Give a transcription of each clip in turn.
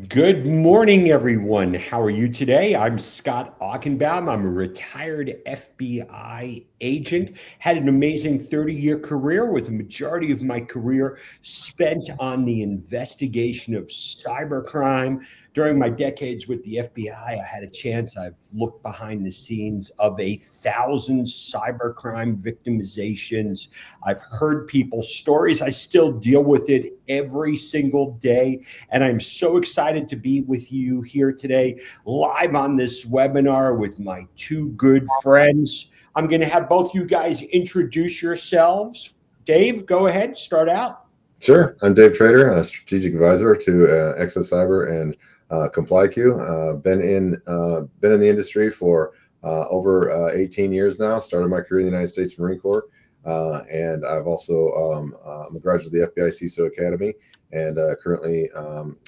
Good morning, everyone. How are you today? I'm Scott Aukenbaum. I'm a retired FBI agent. Had an amazing 30-year career with a majority of my career spent on the investigation of cybercrime. During my decades with the FBI, I had a chance. I've looked behind the scenes of 1,000 cybercrime victimizations. I've heard people's stories. I still deal with it every single day. And I'm so excited to be with you here today, live on this webinar with my two good friends. I'm going to have both you guys introduce yourselves. Dave, go ahead, start out. Sure. I'm Dave Trader, a strategic advisor to ExoCyber and ComplyQ. Been in the industry for over 18 years now. Started my career in the United States Marine Corps, and I'm a graduate of the FBI CISO Academy, and currently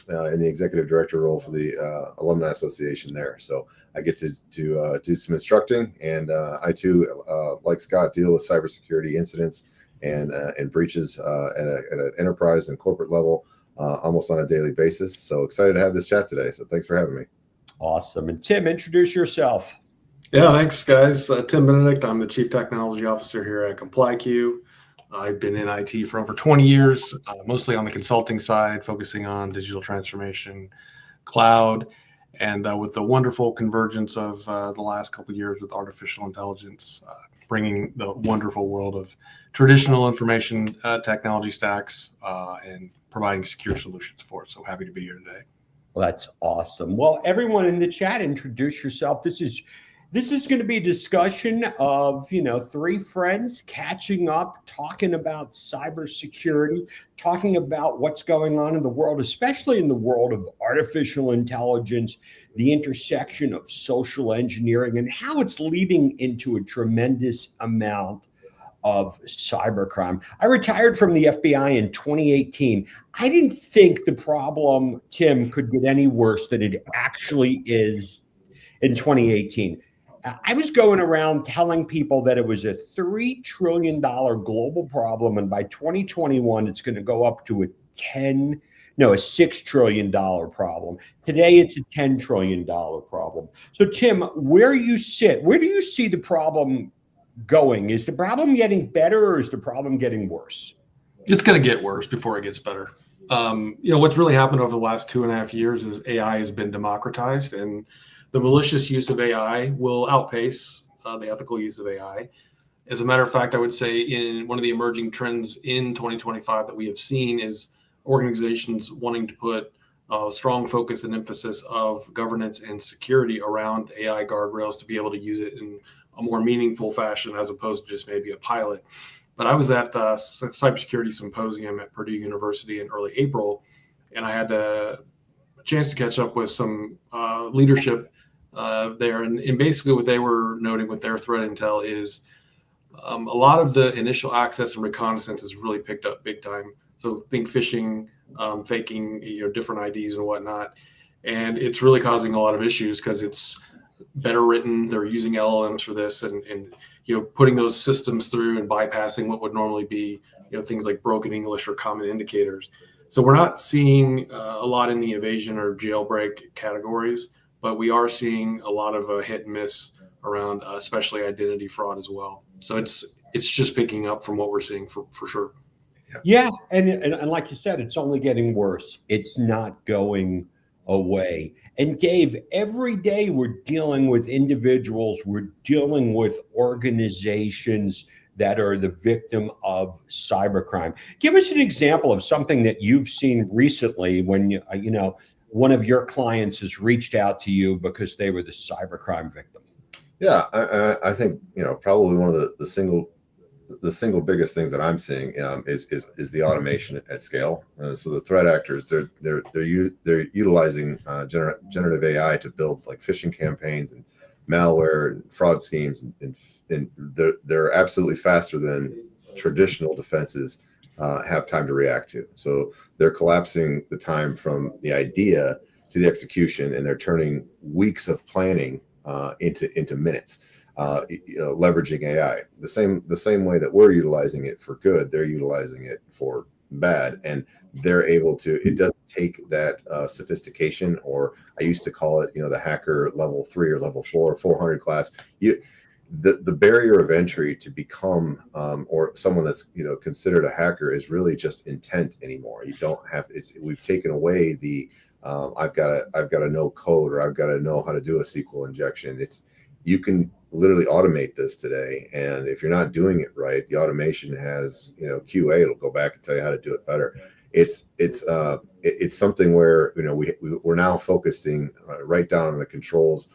in the executive director role for the Alumni Association there. So I get to do some instructing, and I too, like Scott, deal with cybersecurity incidents and breaches at an enterprise and corporate level almost on a daily basis. So excited to have this chat today. So thanks for having me. Awesome. And Tim, introduce yourself. Yeah, thanks, guys. Tim Benedict. I'm the Chief Technology Officer here at ComplyQ. I've been in IT for over 20 years, mostly on the consulting side, focusing on digital transformation, cloud, and with the wonderful convergence of the last couple of years with artificial intelligence, bringing the wonderful world of traditional information technology stacks and providing secure solutions for it. So happy to be here today. Well, that's awesome. Well, everyone in the chat, introduce yourself. This is going to be a discussion of, three friends catching up, talking about cybersecurity, talking about what's going on in the world, especially in the world of artificial intelligence, the intersection of social engineering, and how it's leading into a tremendous amount of cybercrime. I retired from the FBI in 2018. I didn't think the problem, Tim, could get any worse than it actually is in 2018. I was going around telling people that it was a $3 trillion global problem, and by 2021, it's going to go up to a $6 trillion problem. Today, it's a $10 trillion problem. So, Tim, where do you see the problem going? Is the problem getting better, or is the problem getting worse? It's going to get worse before it gets better. What's really happened over the last 2.5 years is AI has been democratized, and the malicious use of AI will outpace the ethical use of AI. As a matter of fact, I would say in one of the emerging trends in 2025 that we have seen is organizations wanting to put strong focus and emphasis of governance and security around AI guardrails to be able to use it in a more meaningful fashion as opposed to just maybe a pilot. But I was at the cybersecurity symposium at Purdue University in early April, and I had a chance to catch up with some leadership there. And basically what they were noting with their threat intel is a lot of the initial access and reconnaissance has really picked up big time. So think phishing, faking, different IDs and whatnot. And it's really causing a lot of issues because it's better written. They're using LLMs for this and putting those systems through and bypassing what would normally be, things like broken English or common indicators. So we're not seeing a lot in the evasion or jailbreak categories, but we are seeing a lot of hit and miss around especially identity fraud as well. So it's just picking up from what we're seeing for sure. Yeah, and like you said, it's only getting worse. It's not going away. And Dave, every day we're dealing with individuals, we're dealing with organizations that are the victim of cybercrime. Give us an example of something that you've seen recently when one of your clients has reached out to you because they were the cybercrime victim. Yeah, I think probably one of the single biggest things that I'm seeing is the automation at scale. So the threat actors they're utilizing generative AI to build like phishing campaigns and malware and fraud schemes, and they're absolutely faster than traditional defenses have time to react to. So they're collapsing the time from the idea to the execution, and they're turning weeks of planning into minutes. Leveraging AI the same way that we're utilizing it for good, they're utilizing it for bad, and they're able to. It doesn't take that sophistication, or I used to call it, the hacker level 3 or level 4, 400 class. The barrier of entry to become or someone that's considered a hacker is really just intent anymore. You don't have we've taken away the I've got to know code, or I've got to know how to do a SQL injection. You can literally automate this today, and if you're not doing it right, the automation has QA. It'll go back and tell you how to do it better. It's something where we're now focusing right down on the controls.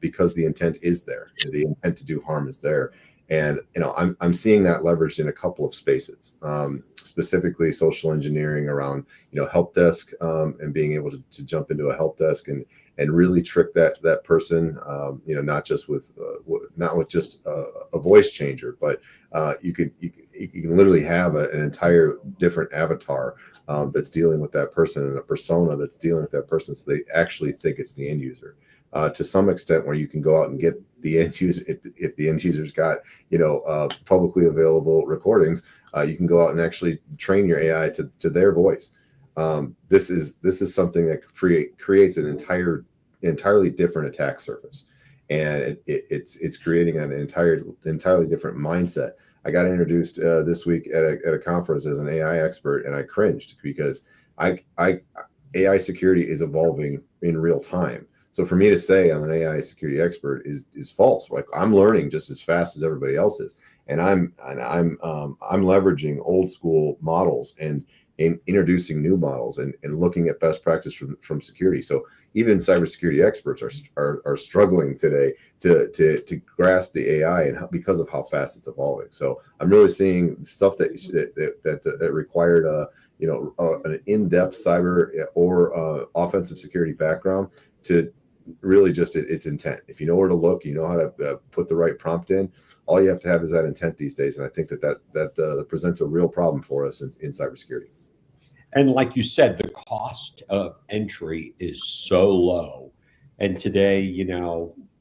Because the intent is there, the intent to do harm is there, and I'm seeing that leveraged in a couple of spaces, specifically social engineering around help desk, and being able to jump into a help desk and really trick that person, not just with a voice changer, but you can literally have an entire different avatar that's dealing with that person, and a persona that's dealing with that person, so they actually think it's the end user. To some extent, where you can go out and get the end user, if the end user's got publicly available recordings, you can go out and actually train your AI to their voice. This is something that creates an entirely different attack surface, and it's creating an entirely different mindset. I got introduced this week at a conference as an AI expert, and I cringed because AI security is evolving in real time. So for me to say I'm an AI security expert is false. Like, I'm learning just as fast as everybody else is, and I'm leveraging old school models and introducing new models and looking at best practice from security. So even cybersecurity experts are struggling today to grasp the AI because of how fast it's evolving. So I'm really seeing stuff that required an in-depth cyber or offensive security background to really just its intent. If you know where to look, you know how to put the right prompt in. All you have to have is that intent these days, and I think that presents a real problem for us in cybersecurity. And like you said, the cost of entry is so low, and today,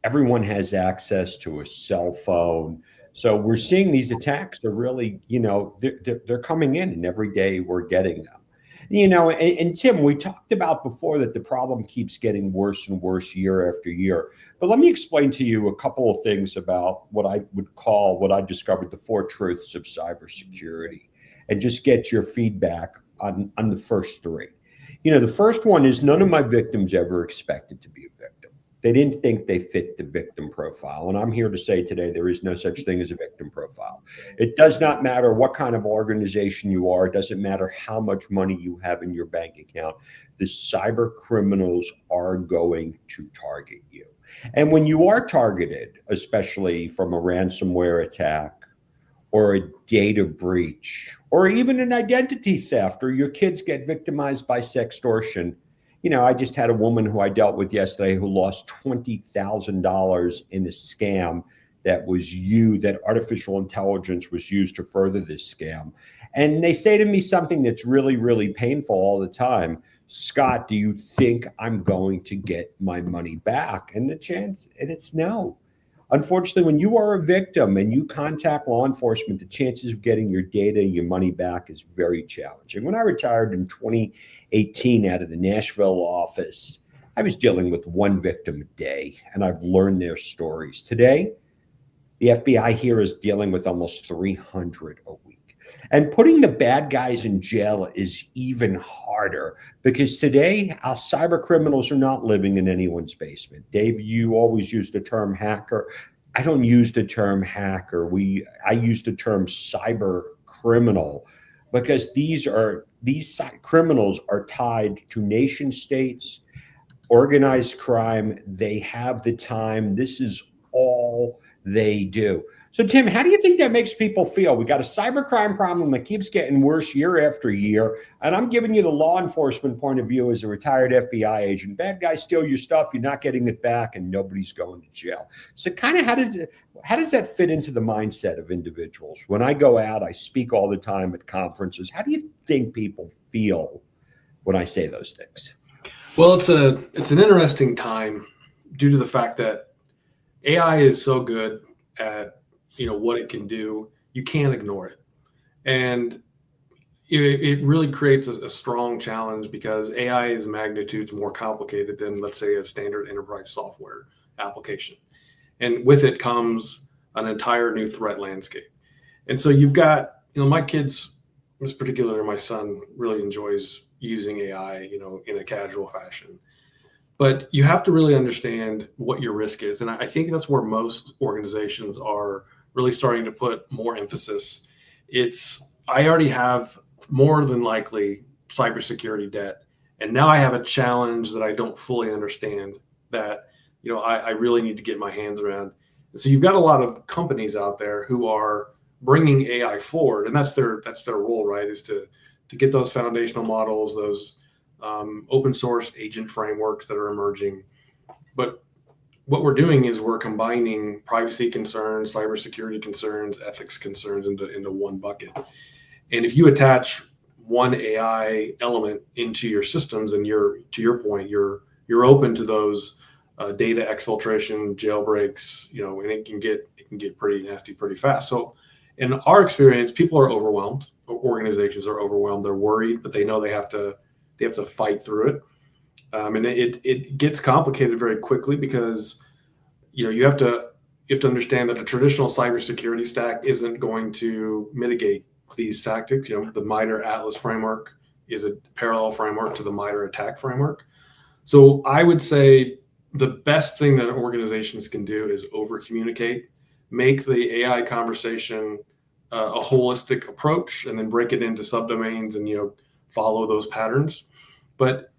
everyone has access to a cell phone. So we're seeing these attacks are really, they're coming in, and every day we're getting them. And Tim, we talked about before that the problem keeps getting worse and worse year after year. But let me explain to you a couple of things about what I discovered the 4 truths of cybersecurity, and just get your feedback on the first 3. The first one is, none of my victims ever expected to be a victim. They didn't think they fit the victim profile. And I'm here to say today, there is no such thing as a victim profile. It does not matter what kind of organization you are. It doesn't matter how much money you have in your bank account. The cyber criminals are going to target you. And when you are targeted, especially from a ransomware attack or a data breach or even an identity theft, or your kids get victimized by sextortion, I just had a woman who I dealt with yesterday who lost $20,000 in a scam that artificial intelligence was used to further this scam. And they say to me something that's really, really painful all the time: Scott, do you think I'm going to get my money back? And it's no. Unfortunately, when you are a victim and you contact law enforcement, the chances of getting your data, your money back is very challenging. When I retired in 2018 out of the Nashville office, I was dealing with 1 victim a day, and I've learned their stories. Today, the FBI here is dealing with almost 300 a week. And putting the bad guys in jail is even harder, because today our cyber criminals are not living in anyone's basement. Dave, you always use the term hacker. I don't use the term hacker. I use the term cyber criminal, because these criminals are tied to nation states, organized crime. They have the time. This is all they do. So, Tim, how do you think that makes people feel? We got a cybercrime problem that keeps getting worse year after year. And I'm giving you the law enforcement point of view as a retired FBI agent. Bad guys steal your stuff, you're not getting it back, and nobody's going to jail. So kind of how does that fit into the mindset of individuals? When I go out, I speak all the time at conferences. How do you think people feel when I say those things? Well, it's an interesting time due to the fact that AI is so good at what it can do. You can't ignore it. And it really creates a strong challenge because AI is magnitudes more complicated than, let's say, a standard enterprise software application. And with it comes an entire new threat landscape. And so you've got, my kids, in particular, my son really enjoys using AI, in a casual fashion. But you have to really understand what your risk is. And I think that's where most organizations are really starting to put more emphasis. I already have more than likely cybersecurity debt. And now I have a challenge that I don't fully understand that, I really need to get my hands around. And so you've got a lot of companies out there who are bringing AI forward, and that's their role, right? Is to get those foundational models, those open source agent frameworks that are emerging. But what we're doing is we're combining privacy concerns, cybersecurity concerns, ethics concerns into one bucket. And if you attach one AI element into your systems, and to your point, you're open to those data exfiltration, jailbreaks, and it can get pretty nasty pretty fast. So in our experience, people are overwhelmed. Organizations are overwhelmed. They're worried, but they know they have to fight through it. And it gets complicated very quickly because you have to understand that a traditional cybersecurity stack isn't going to mitigate these tactics. The MITRE Atlas framework is a parallel framework to the MITRE ATT&CK framework. So I would say the best thing that organizations can do is over communicate, make the AI conversation a holistic approach, and then break it into subdomains and follow those patterns. But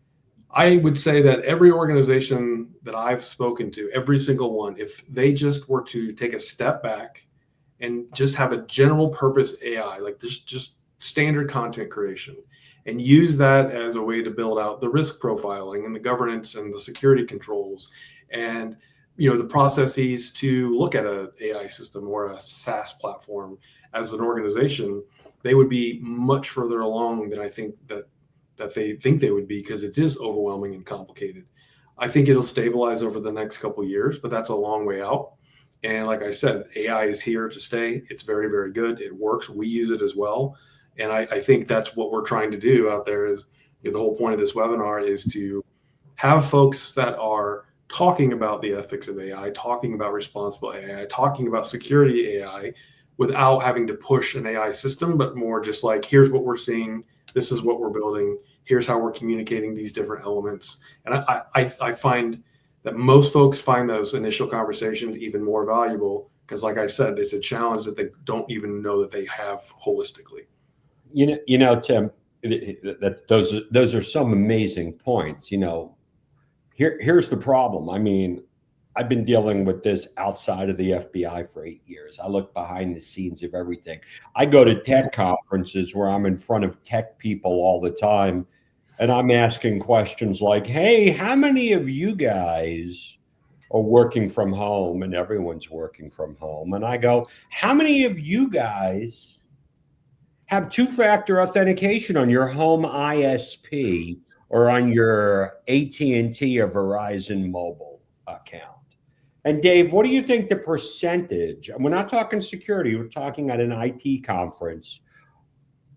I would say that every organization that I've spoken to, every single one, if they just were to take a step back and just have a general purpose AI, like this, just standard content creation, and use that as a way to build out the risk profiling and the governance and the security controls and the processes to look at an AI system or a SaaS platform as an organization, they would be much further along than I think that they think they would be, because it is overwhelming and complicated. I think it'll stabilize over the next couple of years, but that's a long way out. And like I said, AI is here to stay. It's very, very good. It works. We use it as well. And I think that's what we're trying to do out there is, the whole point of this webinar is to have folks that are talking about the ethics of AI, talking about responsible AI, talking about security AI, without having to push an AI system, but more just like, here's what we're seeing. This is what we're building. Here's how we're communicating these different elements. And I find that most folks find those initial conversations even more valuable because, like I said, it's a challenge that they don't even know that they have holistically. Tim, those are some amazing points. Here's the problem. I mean, I've been dealing with this outside of the FBI for 8 years. I look behind the scenes of everything. I go to tech conferences where I'm in front of tech people all the time, and I'm asking questions like, hey, how many of you guys are working from home? And everyone's working from home. And I go, how many of you guys have two-factor authentication on your home ISP or on your AT&T or Verizon mobile account? And Dave, what do you think the percentage, and we're not talking security, we're talking at an IT conference,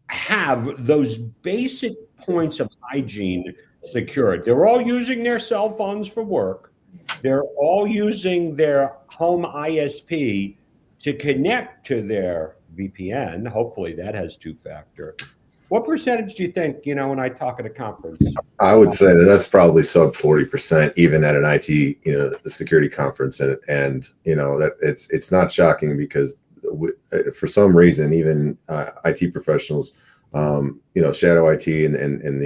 have those basic points of hygiene secured? They're all using their cell phones for work. They're all using their home ISP to connect to their VPN. Hopefully that has two-factor. What percentage do you think, when I talk at a conference? I would say that's probably sub 40%, even at an IT, security conference. And that it's not shocking because for some reason, even IT professionals, shadow IT and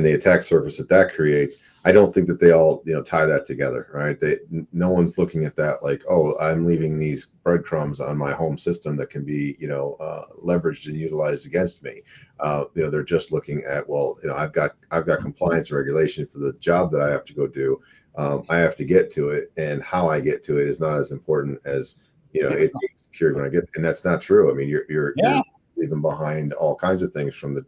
the attack surface that creates, I don't think that they all, tie that together, right? No one's looking at that like, oh, I'm leaving these breadcrumbs on my home system that can be, leveraged and utilized against me. They're just looking at, well, I've got compliance and regulation for the job that I have to go do. I have to get to it, and how I get to it is not as important as, it being secured when I get. And that's not true. I mean, you're leaving behind all kinds of things from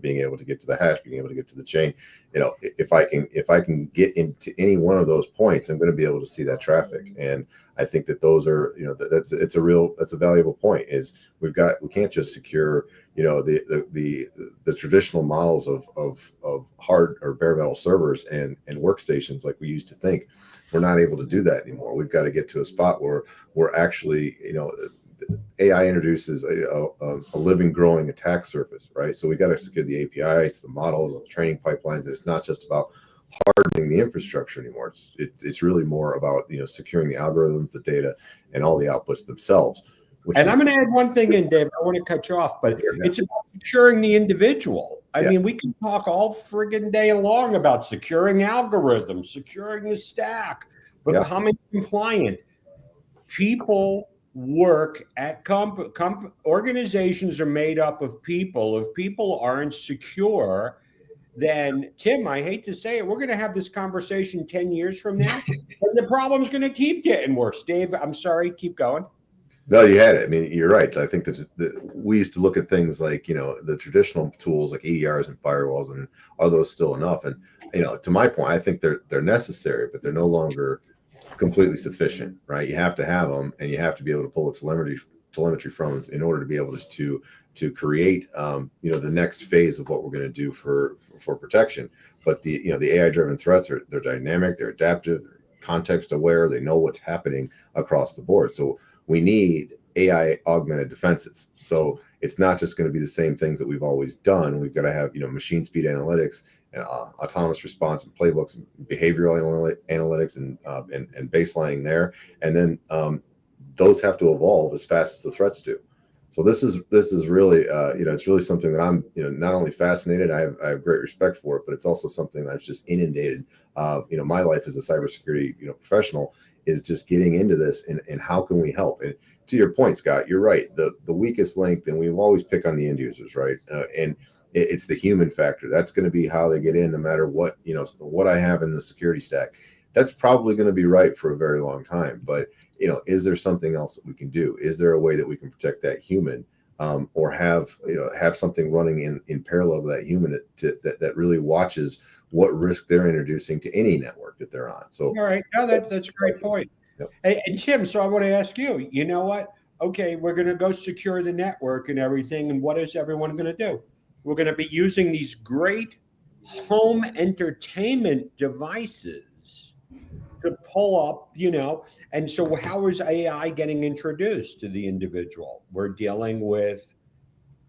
being able to get to the hash, being able to get to the chain. If I can get into any one of those points, I'm going to be able to see that traffic. And I think that those are, that's a valuable point. Is we can't just secure, the traditional models of hard or bare metal servers and workstations like we used to think. We're not able to do that anymore. We've got to get to a spot where we're actually, AI introduces a living, growing attack surface, right? So we got to secure the APIs, the models, the training pipelines. And it's not just about hardening the infrastructure anymore. It's really more about securing the algorithms, the data, and all the outputs themselves. And I'm going to add one thing in, Dave. I want to cut you off, but it's about securing the individual. I mean, we can talk all friggin' day long about securing algorithms, securing the stack, becoming compliant. People work at organizations are made up of people. If people aren't secure, then Tim, I hate to say it, we're going to have this conversation 10 years from now, and the problem's going to keep getting worse. Dave, I'm sorry, keep going. No, you had it. I mean, you're right. I think that we used to look at things like, the traditional tools like EDRs and firewalls, and are those still enough? And, to my point, I think they're necessary, but they're no longer completely sufficient, right? You have to have them, and you have to be able to pull the telemetry from them in order to be able to create, the next phase of what we're going to do for protection. But the AI driven threats they're dynamic, they're adaptive, they're context aware, they know what's happening across the board. So we need AI augmented defenses. So it's not just going to be the same things that we've always done. We've got to have, machine speed analytics and autonomous response and playbooks, and behavioral analytics and baselining there. And then those have to evolve as fast as the threats do. So this is really, it's really something that I'm, not only fascinated, I have great respect for it, but it's also something that I've just inundated. My life as a cybersecurity, professional is just getting into this and how can we help? And to your point, Scott, you're right. The weakest link, and we've always pick on the end users, right? And it's the human factor. That's going to be how they get in, no matter what, what I have in the security stack. That's probably going to be right for a very long time. But, is there something else that we can do? Is there a way that we can protect that human, or have something running in parallel to that human that really watches what risk they're introducing to any network that they're on? So, all right, no, that's a great point. Yep. And Tim, so I want to ask you, you know what? Okay, we're going to go secure the network and everything. And what is everyone going to do? We're going to be using these great home entertainment devices to pull up, and so how is AI getting introduced to the individual? We're dealing with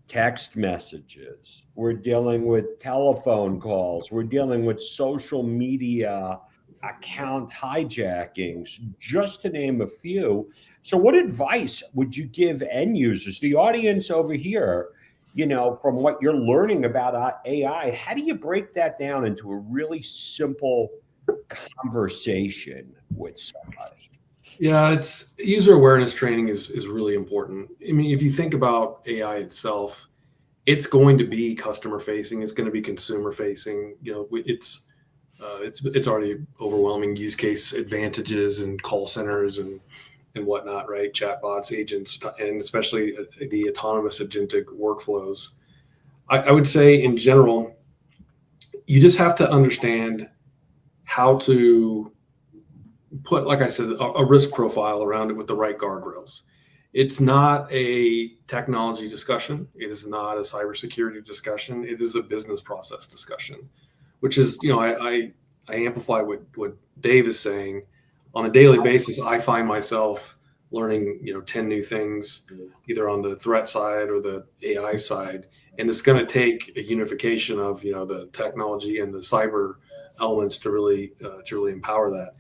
text messages. We're dealing with telephone calls. We're dealing with social media account hijackings, just to name a few. So what advice would you give end users, the audience over here, from what you're learning about AI? How do you break that down into a really simple conversation with somebody? Yeah, it's user awareness training is really important. I mean, if you think about AI itself, it's going to be customer facing. It's going to be consumer facing. It's already overwhelming use case advantages and call centers and whatnot, right? Chatbots, agents, and especially the autonomous agentic workflows. I would say in general, you just have to understand how to put, like I said, a risk profile around it with the right guardrails. It's not a technology discussion. It is not a cybersecurity discussion. It is a business process discussion, which is, I amplify what Dave is saying. On a daily basis, I find myself learning, 10 new things, either on the threat side or the AI side. And it's going to take a unification of, the technology and the cyber elements to really empower that.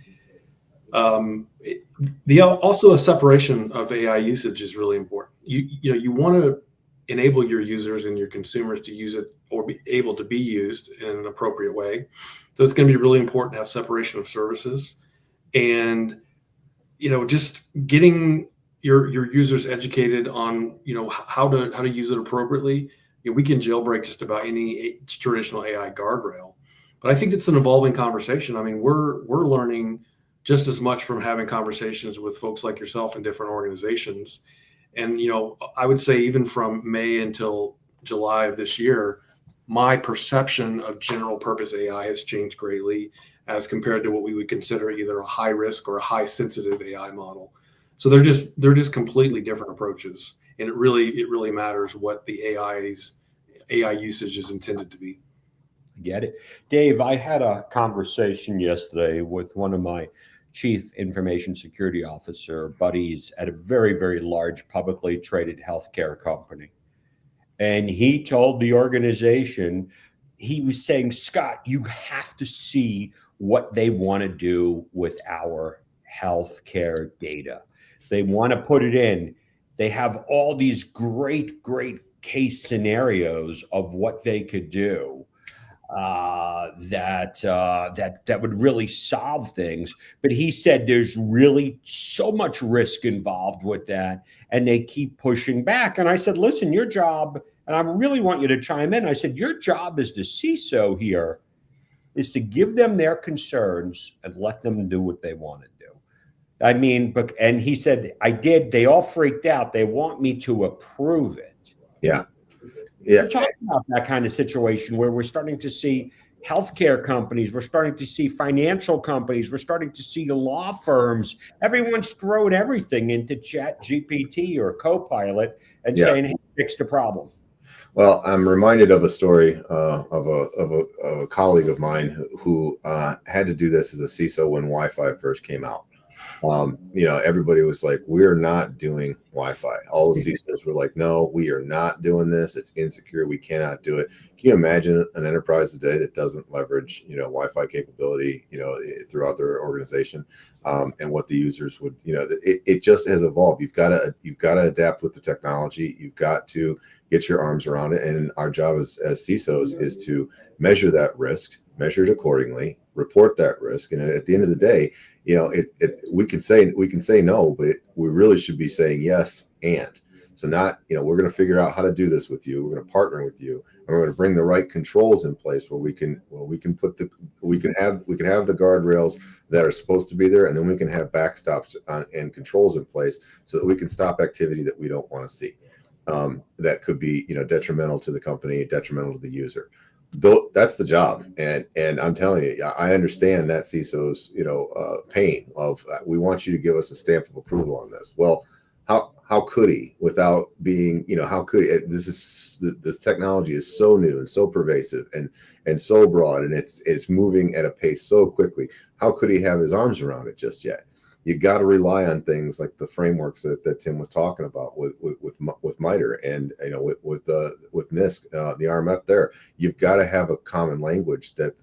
Also a separation of AI usage is really important. You want to enable your users and your consumers to use it or be able to be used in an appropriate way. So it's going to be really important to have separation of services and, just getting your users educated on, how to use it appropriately. We can jailbreak just about any traditional AI guardrail, but I think it's an evolving conversation. I mean, we're learning just as much from having conversations with folks like yourself in different organizations. And, I would say even from May until July of this year, my perception of general purpose AI has changed greatly as compared to what we would consider either a high risk or a high sensitive AI model. So they're just completely different approaches. And it really matters what the AI usage is intended to be. Get it. Dave, I had a conversation yesterday with one of my chief information security officer buddies at a very, very large publicly traded healthcare company. And he told the organization, he was saying, Scott, you have to see what they want to do with our healthcare data. They want to put it in. They have all these great, great case scenarios of what they could do that would really solve things. But he said there's really so much risk involved with that, and they keep pushing back. And I said, listen, your job, and I really want you to chime in. I said, your job as the CISO here is to give them their concerns and let them do what they want to do. I mean, and he said, I did. They all freaked out. They want me to approve it. Yeah. Yeah. We're talking about that kind of situation where we're starting to see healthcare companies, we're starting to see financial companies, we're starting to see law firms. Everyone's throwing everything into Chat GPT or Copilot and saying, hey, fix the problem. Well, I'm reminded of a story of a colleague of mine who had to do this as a CISO when Wi-Fi first came out. Everybody was like, we're not doing Wi-Fi. All the CISOs were like, no, we are not doing this. It's insecure. We cannot do it. Can you imagine an enterprise today that doesn't leverage, Wi-Fi capability, throughout their organization, and what the users would, it just has evolved. You've got to adapt with the technology. You've got to get your arms around it. And our job as CISOs is to measure that risk, measure it accordingly, report that risk. And at the end of the day, we can say no, but we really should be saying yes. And so not, we're going to figure out how to do this with you. We're going to partner with you, and we're going to bring the right controls in place where we can have the guardrails that are supposed to be there. And then we can have backstops and controls in place so that we can stop activity that we don't want to see. That could be, detrimental to the company, detrimental to the user. Though that's the job, and I'm telling you, I understand that CISO's pain of we want you to give us a stamp of approval on this. Well, how could he without being how could he? This technology is so new and so pervasive and so broad, and it's moving at a pace so quickly. How could he have his arms around it just yet? You got to rely on things like the frameworks that Tim was talking about with MITRE and with NIST, the RMF. There, you've got to have a common language that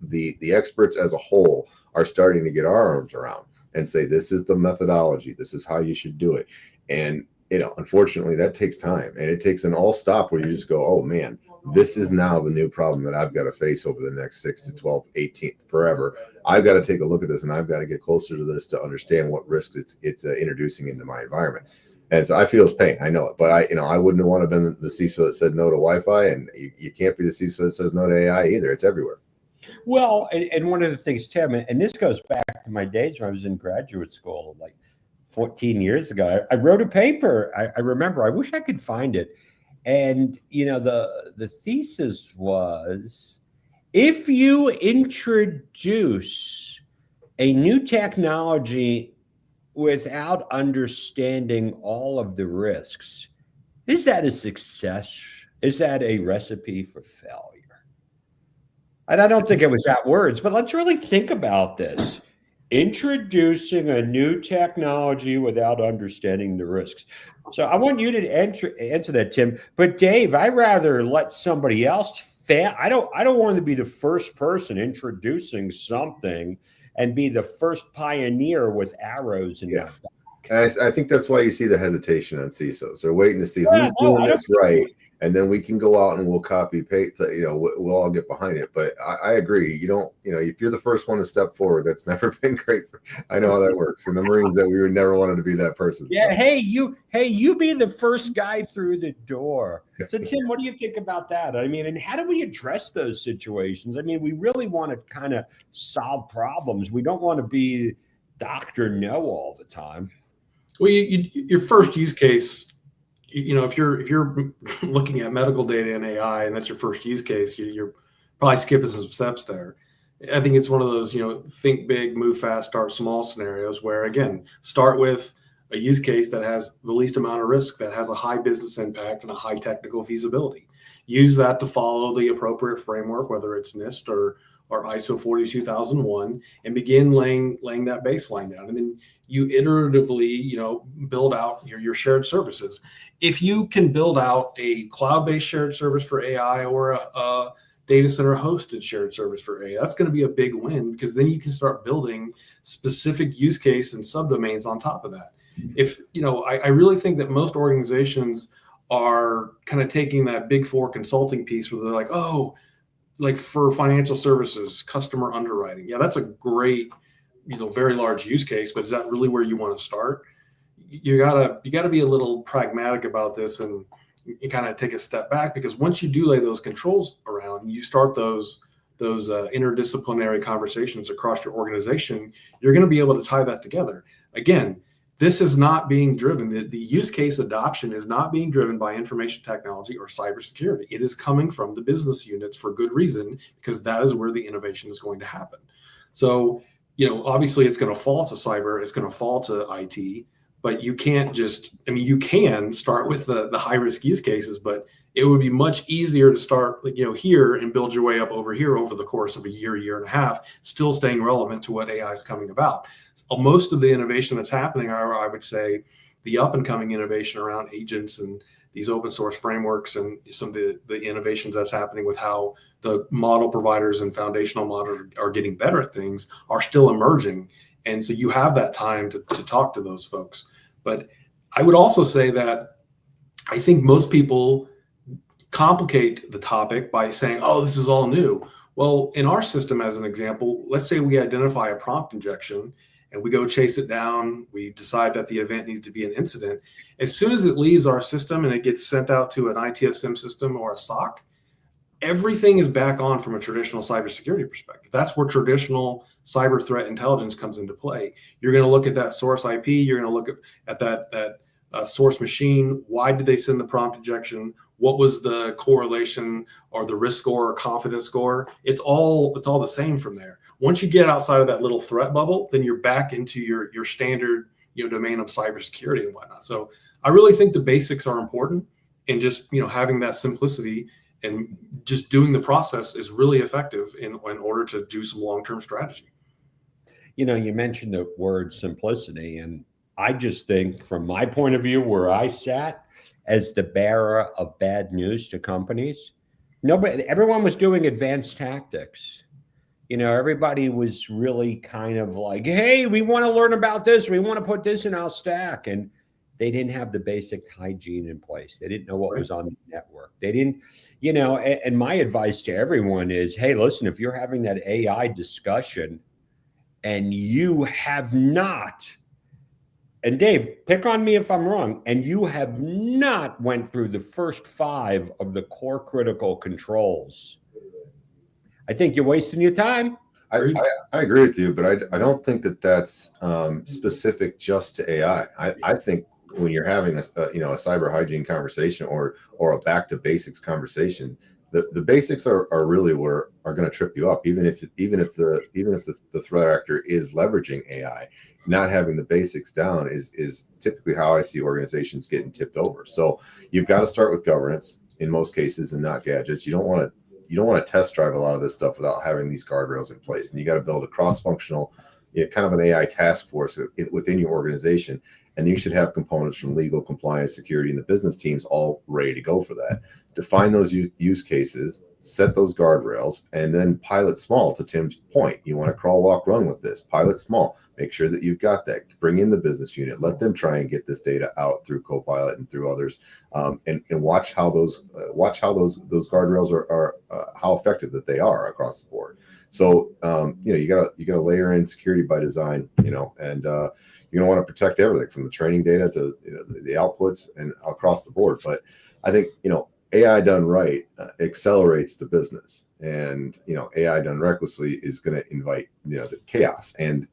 the experts as a whole are starting to get our arms around and say, this is the methodology, this is how you should do it. And unfortunately, that takes time, and it takes an all stop where you just go, oh man, this is now the new problem that I've got to face over the next 6 to 12, 18, forever. I've got to take a look at this, and I've got to get closer to this to understand what risk it's introducing into my environment. And so I feel his pain. I know it, but I wouldn't want to have been the CISO that said no to Wi-Fi, and you can't be the CISO that says no to AI either. It's everywhere. Well, and one of the things, Tim, and this goes back to my days when I was in graduate school, like 14 years ago. I wrote a paper. I remember. I wish I could find it. And the thesis was, if you introduce a new technology without understanding all of the risks, is that a success? Is that a recipe for failure? And I don't think it was that words, but let's really think about this. Introducing a new technology without understanding the risks. So I want you to answer that, Tim. But Dave, I'd rather let somebody else fail. I don't want to be the first person introducing something and be the first pioneer with arrows in my back. And I think that's why you see the hesitation on CISOs. They're waiting to see who's doing this right, and then we can go out and we'll copy paste. We'll all get behind it. But I agree. You don't. If you're the first one to step forward, that's never been great. I know how that works. In the Marines, that we would never wanted to be that person. Yeah. So. Hey, you be the first guy through the door. So Tim, what do you think about that? I mean, and how do we address those situations? I mean, we really want to kind of solve problems. We don't want to be Dr. No all the time. Well, your first use case, if you're looking at medical data and AI, and that's your first use case, you're probably skipping some steps there. I think it's one of those, think big, move fast, start small scenarios where, again, start with a use case that has the least amount of risk, that has a high business impact and a high technical feasibility. Use that to follow the appropriate framework, whether it's NIST or ISO 42001, and begin laying that baseline down. And then you iteratively, build out your shared services. If you can build out a cloud-based shared service for AI or a data center hosted shared service for AI, that's going to be a big win, because then you can start building specific use case and subdomains on top of that. If, I really think that most organizations are kind of taking that Big Four consulting piece where they're like, oh, like for financial services, customer underwriting. Yeah, that's a great, very large use case, but is that really where you want to start? You gotta be a little pragmatic about this, and you kind of take a step back, because once you do lay those controls around, you start those interdisciplinary conversations across your organization, you're going to be able to tie that together. Again, this is not being driven. The use case adoption is not being driven by information technology or cybersecurity. It is coming from the business units for good reason, because that is where the innovation is going to happen. So, obviously it's going to fall to cyber, it's going to fall to IT, but you can't you can start with the high risk use cases, but it would be much easier to start, here and build your way up over here over the course of a year and a half, still staying relevant to what AI is coming about. Most of the innovation that's happening, I would say, the up and coming innovation around agents and these open source frameworks, and some of the innovations that's happening with how the model providers and foundational models are getting better at things, are still emerging. And so you have that time to talk to those folks. But I would also say that I think most people complicate the topic by saying, oh, this is all new. Well, in our system, as an example, let's say we identify a prompt injection and we go chase it down. We decide that the event needs to be an incident. As soon as it leaves our system and it gets sent out to an ITSM system or a SOC, everything is back on from a traditional cybersecurity perspective. That's where traditional cyber threat intelligence comes into play. You're going to look at that source IP. You're going to look at that source machine. Why did they send the prompt injection? What was the correlation or the risk score or confidence score? It's all the same from there. Once you get outside of that little threat bubble, then you're back into your standard domain of cybersecurity and whatnot. So I really think the basics are important, and just having that simplicity and just doing the process is really effective in order to do some long-term strategy. You mentioned the word simplicity, and I just think, from my point of view, where I sat as the bearer of bad news to companies, everyone was doing advanced tactics. Everybody was really kind of like, hey, we want to learn about this. We want to put this in our stack. And they didn't have the basic hygiene in place. They didn't know what was on the network. They didn't, and my advice to everyone is, hey, listen, if you're having that AI discussion and you have not, and Dave, pick on me if I'm wrong, and you have not went through the first 5 of the core critical controls, I think you're wasting your time. I agree with you, but I don't think that that's specific just to AI. I think when you're having a cyber hygiene conversation or a back to basics conversation, the basics are really are going to trip you up, even if the threat actor is leveraging AI. Not having the basics down is typically how I see organizations getting tipped over. So you've got to start with governance in most cases, and not gadgets. You don't want to test drive a lot of this stuff without having these guardrails in place, and you got to build a cross-functional, kind of an AI task force within your organization. And you should have components from legal, compliance, security, and the business teams all ready to go for that. Define those use cases, set those guardrails, and then pilot small. To Tim's point, you want to crawl, walk, run with this. Pilot small. Make sure that you've got that. Bring in the business unit. Let them try and get this data out through Copilot and through others, and watch how those guardrails are how effective that they are across the board. So you gotta layer in security by design, and you're going to want to protect everything from the training data to the outputs and across the board. But I think AI done right accelerates the business, and AI done recklessly is going to invite the chaos, and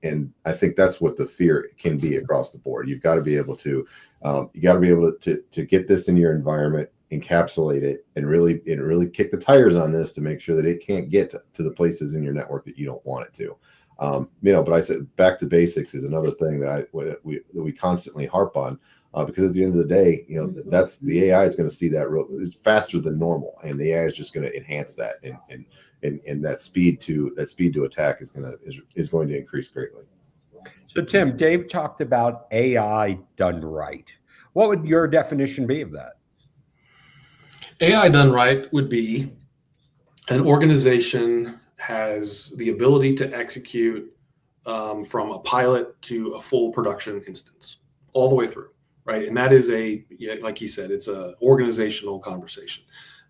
I think that's what the fear can be across the board. You've got to be able to to get this in your environment, encapsulate it, and really kick the tires on this to make sure that it can't get to the places in your network that you don't want it to. But I said back to basics is another thing that we constantly harp on, because at the end of the day, that's the AI is going to see that it's faster than normal, and the AI is just going to enhance that, and that speed to attack is going to increase greatly. So Tim, Dave talked about AI done right. What would your definition be of that? AI done right would be an organization has the ability to execute from a pilot to a full production instance all the way through, right? And that is like he said, it's an organizational conversation.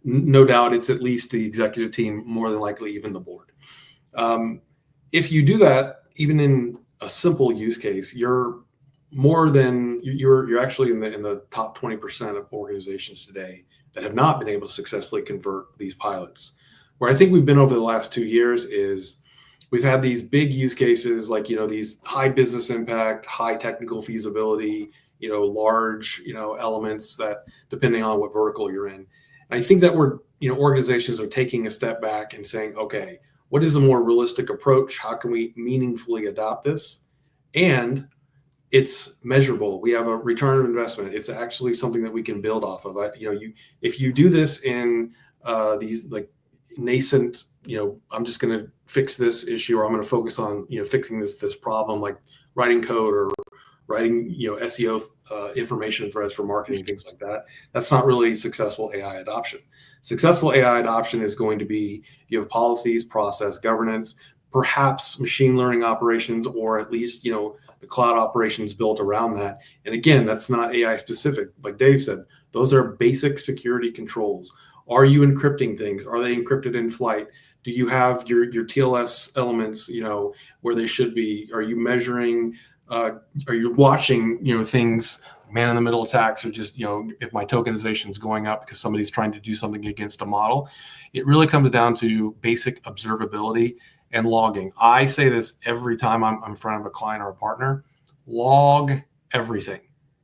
No doubt it's at least the executive team, more than likely even the board. If you do that, even in a simple use case, you're actually in the top 20% of organizations today that have not been able to successfully convert these pilots. Where I think we've been over the last 2 years is we've had these big use cases, like, these high business impact, high technical feasibility, large, elements that depending on what vertical you're in. And I think that organizations are taking a step back and saying, okay, what is a more realistic approach? How can we meaningfully adopt this? And it's measurable. We have a return on investment. It's actually something that we can build off of. If you do this in these like nascent, I'm just going to fix this issue, or I'm going to focus on fixing this problem, like writing code or writing SEO information threads for marketing, things like that. That's not really successful AI adoption. Successful AI adoption is going to be you have policies, process, governance, perhaps machine learning operations, or at least the cloud operations built around that. And again, that's not AI specific. Like Dave said, those are basic security controls. Are you encrypting things? Are they encrypted in flight? Do you have your TLS elements, where they should be? Are you measuring? Are you watching, things, man-in-the-middle attacks, or just, if my tokenization is going up because somebody's trying to do something against a model? It really comes down to basic observability and logging. I say this every time I'm in front of a client or a partner: log everything,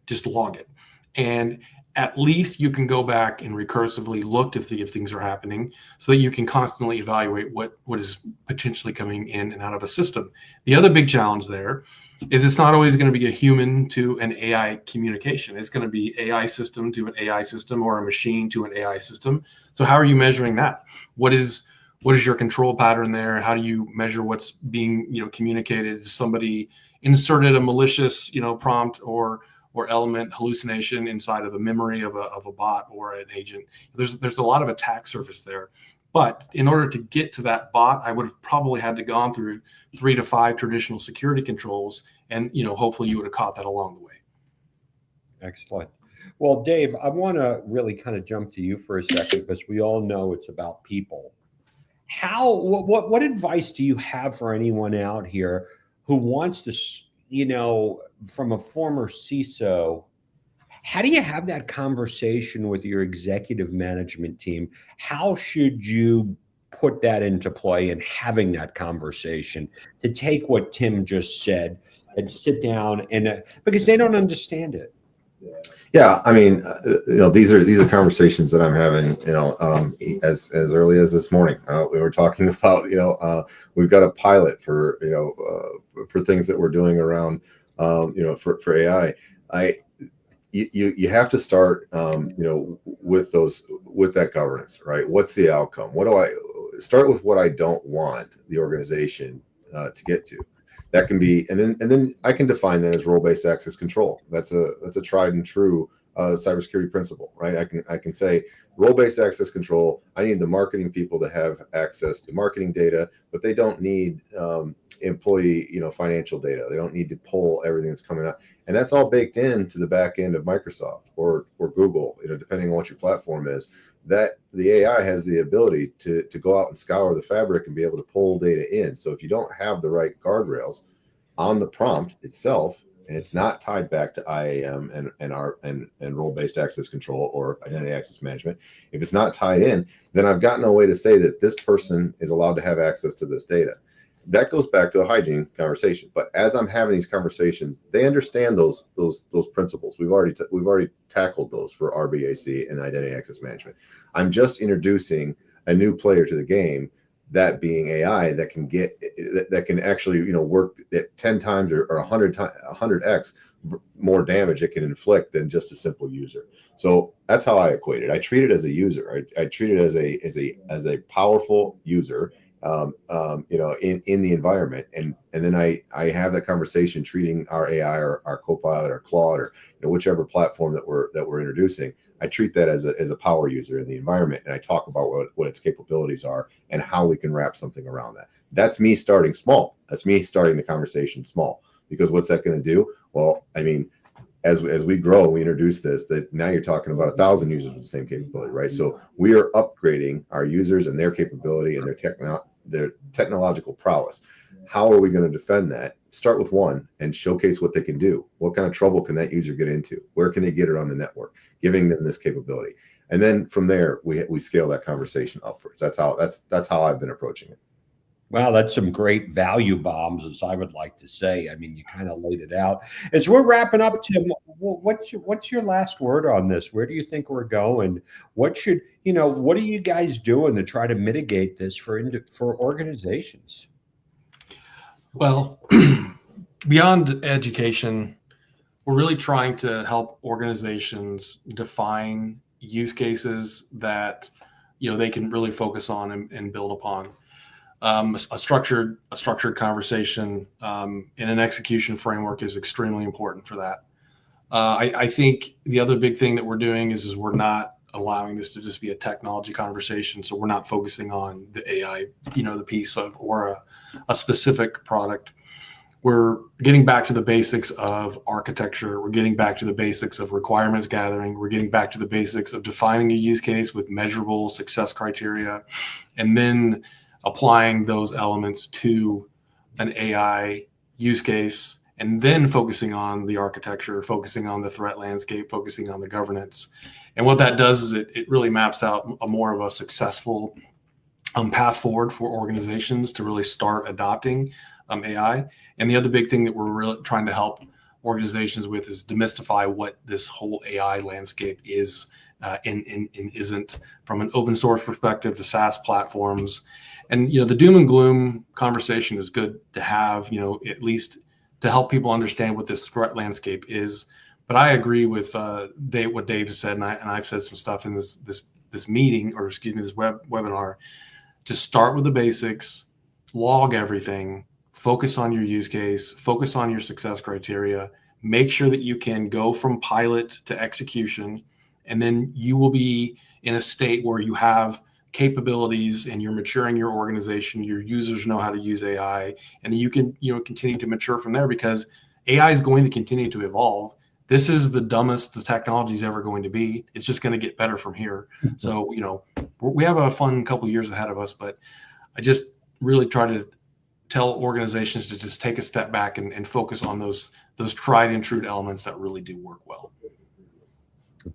just log it. And at least you can go back and recursively look to see if things are happening, so that you can constantly evaluate what is potentially coming in and out of a system. The other big challenge there is it's not always going to be a human to an AI communication. It's going to be AI system to an AI system, or a machine to an AI system. So how are you measuring that? What is your control pattern there? How do you measure what's being communicated? Is somebody inserted a malicious prompt or element hallucination inside of the memory of a bot or an agent? There's a lot of attack surface there. But in order to get to that bot, I would have probably had to gone through 3 to 5 traditional security controls, and hopefully you would have caught that along the way. Excellent. Well, Dave, I want to really kind of jump to you for a second, because we all know it's about people. What advice do you have for anyone out here who wants to, from a former CISO, how do you have that conversation with your executive management team? How should you put that into play in having that conversation to take what Tim just said and sit down because they don't understand it? Yeah, I mean, these are conversations that I'm having, as early as this morning. We were talking about, we've got a pilot for, for things that we're doing around, for AI. You have to start, with that governance, right? What's the outcome? What do I start with? What I don't want the organization to get to. That can be, and then I can define that as role-based access control. That's a tried and true cybersecurity principle, right? I can say role-based access control. I need the marketing people to have access to marketing data, but they don't need employee, financial data. They don't need to pull everything that's coming out, and that's all baked into the back end of Microsoft or Google, depending on what your platform is. That the AI has the ability to go out and scour the fabric and be able to pull data in. So if you don't have the right guardrails on the prompt itself, and it's not tied back to IAM and role-based access control or identity access management, if it's not tied in, then I've got no way to say that this person is allowed to have access to this data. That goes back to a hygiene conversation. But as I'm having these conversations, they understand those principles. We've already tackled those for RBAC and identity access management. I'm just introducing a new player to the game, that being AI, that can actually work at 10 times or 100x more damage it can inflict than just a simple user. So that's how I equate it. I treat it as a user. I treat it as a powerful user, in the environment, and then I have that conversation treating our AI or our Copilot or Claude or whichever platform that we're introducing. I treat that as a power user in the environment, and I talk about what its capabilities are and how we can wrap something around that. That's me starting small. That's me starting the conversation small, because what's that going to do? Well, I mean, as we grow, we introduce this, that now you're talking about 1,000 users with the same capability, right? So we are upgrading our users and their capability and their technological prowess. How are we going to defend that? Start with one and showcase what they can do. What kind of trouble can that user get into? Where can they get it on the network? Giving them this capability, and then from there we scale that conversation upwards. That's how I've been approaching it. Wow, that's some great value bombs, as I would like to say. I mean, you kind of laid it out. As we're wrapping up, Tim, what's your last word on this? Where do you think we're going? What are you guys doing to try to mitigate this for organizations? Well, beyond education, we're really trying to help organizations define use cases that they can really focus on and build upon. A structured conversation in an execution framework is extremely important for that. I think the other big thing that we're doing is we're not allowing this to just be a technology conversation. So we're not focusing on the AI, the piece of or a specific product. We're getting back to the basics of architecture. We're getting back to the basics of requirements gathering. We're getting back to the basics of defining a use case with measurable success criteria, and then applying those elements to an AI use case, and then focusing on the architecture, focusing on the threat landscape, focusing on the governance. And what that does is it really maps out a more of a successful path forward for organizations to really start adopting AI. And the other big thing that we're really trying to help organizations with is demystify what this whole AI landscape is and isn't, from an open source perspective to SaaS platforms. And the doom and gloom conversation is good to have, at least to help people understand what this threat landscape is. But I agree with what Dave said, and I've said some stuff in this meeting, or excuse me, this webinar. Just start with the basics, log everything, focus on your use case, focus on your success criteria, make sure that you can go from pilot to execution, and then you will be in a state where you have capabilities and you're maturing your organization, your users know how to use AI, and then you can continue to mature from there, because AI is going to continue to evolve. This is the dumbest the technology is ever going to be. It's just going to get better from here. So we have a fun couple of years ahead of us, but I just really try to tell organizations to just take a step back and focus on those tried and true elements that really do work well.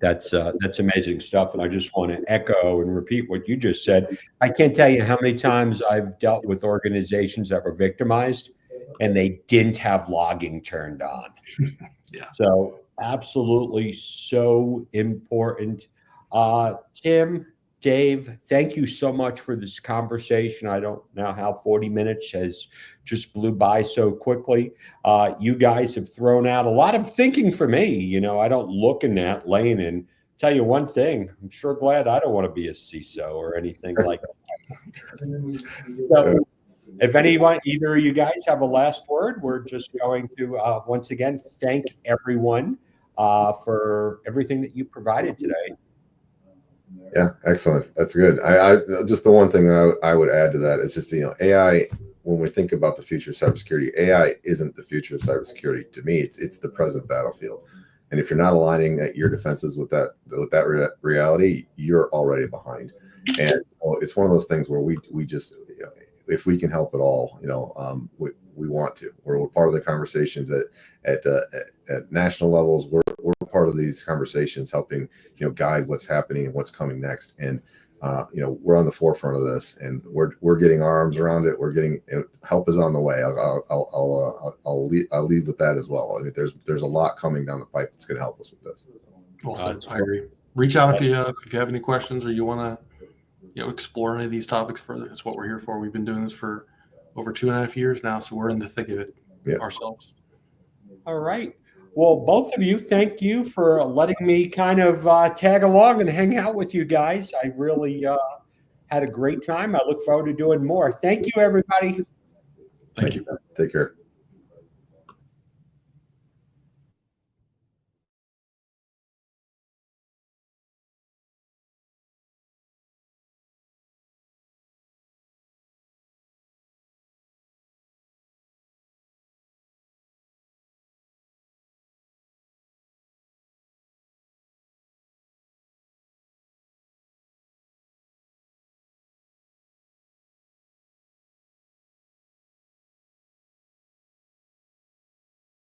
That's amazing stuff. And I just want to echo and repeat what you just said. I can't tell you how many times I've dealt with organizations that were victimized and they didn't have logging turned on. Yeah. So absolutely so important. Tim, Dave, thank you so much for this conversation. I don't know how 40 minutes has just blew by so quickly. You guys have thrown out a lot of thinking for me. I don't look in that lane, and tell you one thing, I'm sure glad I don't want to be a CISO or anything like that. So, if either of you guys have a last word, we're just going to once again thank everyone for everything that you provided today. Yeah, excellent. That's good. I just the one thing that I would add to that is just AI. When we think about the future of cybersecurity, AI isn't the future of cybersecurity. To me, it's the present battlefield. And if you're not aligning your defenses with that reality, you're already behind. And it's one of those things where we just if we can help at all, we want to. We're part of the conversations at national levels. We're part of these conversations, helping guide what's happening and what's coming next. And we're on the forefront of this, and we're getting our arms around it. We're getting help is on the way. I'll leave with that as well. I mean, there's a lot coming down the pipe that's going to help us with this. Well said. I agree. Reach out if you have any questions or you want to explore any of these topics further. That's what we're here for. We've been doing this for over 2.5 years now, so we're in the thick of it ourselves. All right. Well, both of you, thank you for letting me kind of tag along and hang out with you guys. I really had a great time. I look forward to doing more. Thank you, everybody. Thank you. Take care.